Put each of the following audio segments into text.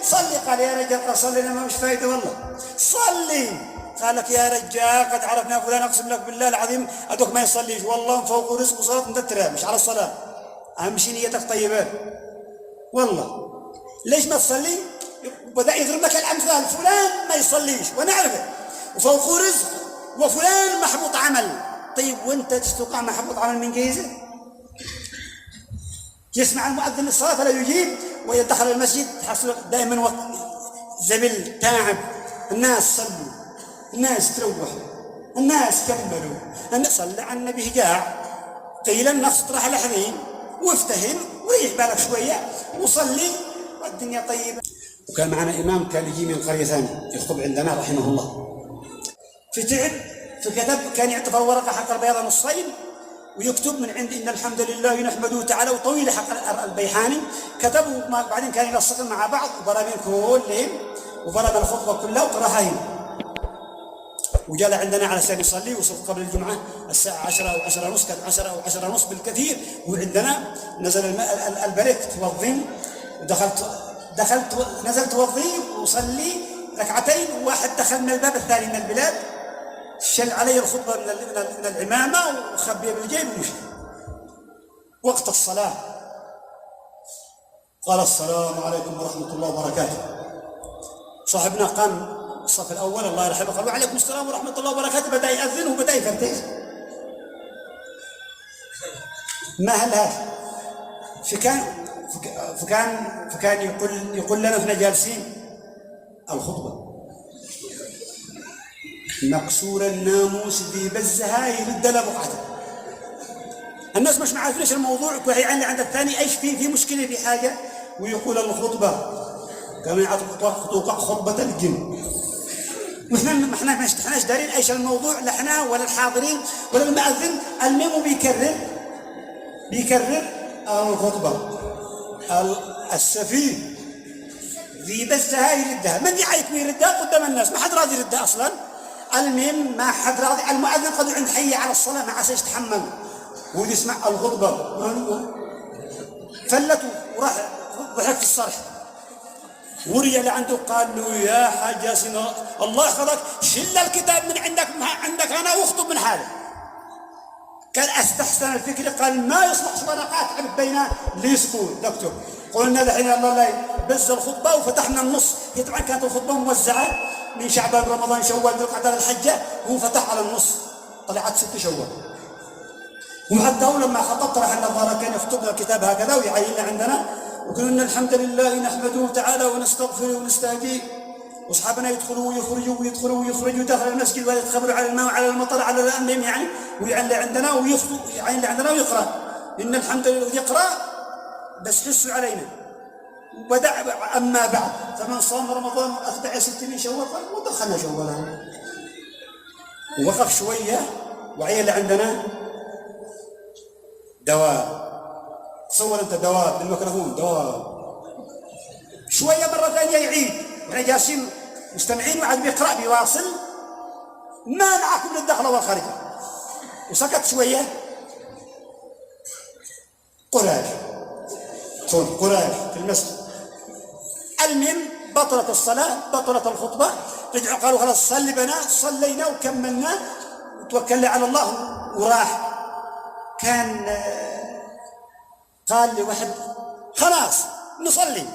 صلي. قال يا رجال قال صلي لنا مش فايدة والله صلي. قال لك يا رجال قد عرفنا فلان أقسم لك بالله العظيم أدوك ما يصليش والله فوق رزق وصلاة مدترة مش على الصلاة أهم شيء نيتك طيبة والله ليش ما تصلي؟ بدأ يضرب لك الأمثال فلان ما يصليش ونعرفه وفوق رزق وفلان محبوط عمل. طيب وانت تستوقع محبوط عمل من جيزة؟ يسمع المؤذن للصلاة فلا يجيب ويدخل المسجد تحصل دائما وقت زبل تعب. الناس صلوا الناس تروحوا الناس كملوا الناس صلى على النبي قاع قيل النفس طرح لحظين وافتهم وريح بالك شوية وصلي والدنيا طيبة. وكان معنا إمام كان يجي من قرية ثانية يخطب عندنا رحمه الله فتعب فكتب كان يعطف ورقة حق البياضة نصين ويكتب من عند إن الحمد لله نحمده تعالى وطويل حق البيحاني كتبوا بعدين كان يلصقون مع بعض وبرامين كلهم وبرام الخطبة كلها وقراها وجاء عندنا على سبيل يصلي وصل قبل الجمعة الساعة 10 أو 10 ونص كانت 10 أو 10 ونص بالكثير وعندنا نزل البريك توضي دخلت نزلت توضي وصلي ركعتين وواحد دخل من الباب الثاني من البلاد شل علي الخطبة من العمامة وخبيها بالجيب ومشي. وقت الصلاة قال السلام عليكم ورحمة الله وبركاته. صاحبنا قام الصف الأول الله يرحمه قال وعليكم السلام ورحمة الله وبركاته بدأ يأذن وبدأ يفتش ما هل فكان يقول لنا احنا جالسين الخطبة مكسور الناموس ذي بزها يرد له بقعته. الناس مش عارفين ايش الموضوع ويعني عند الثاني ايش في مشكلة في حاجة ويقول الخطبة كما يعطوا خطبة الجن ما احناش دارين ايش الموضوع لا احنا ولا الحاضرين ولا المؤذن المهم بيكرر الخطبة السفيه ذي بزها يردها من يعيك ويردها قدام الناس ما حد راضي يردها اصلا. المهم ما حد راضي المؤذن قد عند حي على الصلاة ما عسى يتحمل ويسمع الخطبة فلته وراح في الصرح ورجع لعنده قال له يا حاج ياسين الله يحفظك شل الكتاب من عندك انا واخطب من حالي. كان استحسن الفكره قال ما يصلح صدقات عبد بينا ليسكون دكتور قلنا الحين الله لا بز الخطبه وفتحنا النص. هي طبعا كانت الخطبه موزعه من شعبان رمضان شوال ذو القعده الحجه هو فتح على النص طلعت 6 شوال وحتى هو لما خطب طرح النظاره كان يخطب الكتاب هكذا ويعين عندنا وقلنا الحمد لله نحمده تعالى ونستغفره ونستهديه واصحابنا يدخلوا ويخرجوا ويدخلوا ويخرجوا داخل المسجد ويتخبروا على الماء وعلى المطر على الأمم يعني ويعلي عندنا ويخطو يعلي عندنا ويقرأ إن الحمد لله يقرأ بس حسوا علينا. وبدأ أما بعد فمن صام رمضان أتبع 6 من شوال ودخلنا شوال ووقف شوية وعيل عندنا دواء تصور أنت دواء بالميكروفون دواء شوية مرة ثانية يعيد احنا جالسين مستمعين وعاد بيقرأ بيواصل ما معكم للدخل والخارج وسكت شوية قراش في المسجد. المهم بطلت الصلاة بطلت الخطبة رجعوا قالوا خلاص صلي بنا صلينا وكملنا وتوكلنا على الله وراح. كان قال لي واحد خلاص نصلي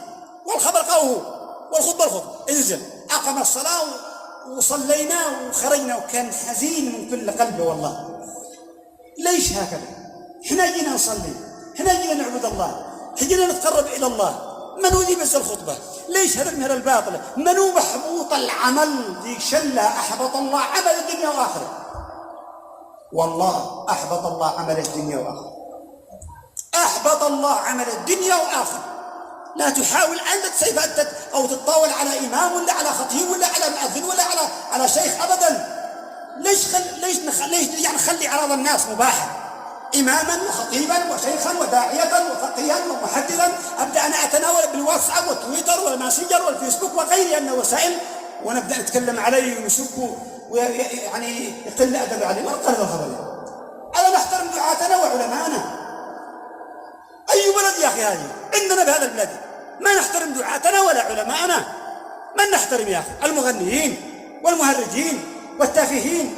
والخبر قوه والخطبة انزل أقم الصلاة وصلينا وخرجنا وكان حزين من كل قلبه والله. ليش هكذا؟ احنا جينا نصلي احنا جينا نعبد الله جينا نتقرب إلى الله منو ذي بس الخطبة ليش هذا المهر الباطلة منو محبوط العمل ذي شلة أحبط الله عمل الدنيا وآخرة والله أحبط الله عمل الدنيا وآخرة أحبط الله عمل الدنيا وآخرة. لا تحاول أن تسيف أو تتطاول على إمام ولا على خطيب ولا على مؤذن ولا على شيخ أبدا. ليش يعني خلي أعراض الناس مباحة إماما وخطيبا وشيخا وداعية وفقيا ومحدثا أبدأ أنا أتناول بالواتساب والتويتر والماسنجر والفيسبوك وغيرها من الوسائل ونبدأ نتكلم عليه ونسبه ويعني يقل أدب عليه ما قال هذا الخبر. ألا نحترم دعاتنا وعلماءنا. أي بلد يا أخي هذه عندنا بهذا البلد ما نحترم دعاتنا ولا علماءنا. من نحترم يا أخي؟ المغنيين والمهرجين والتافهين.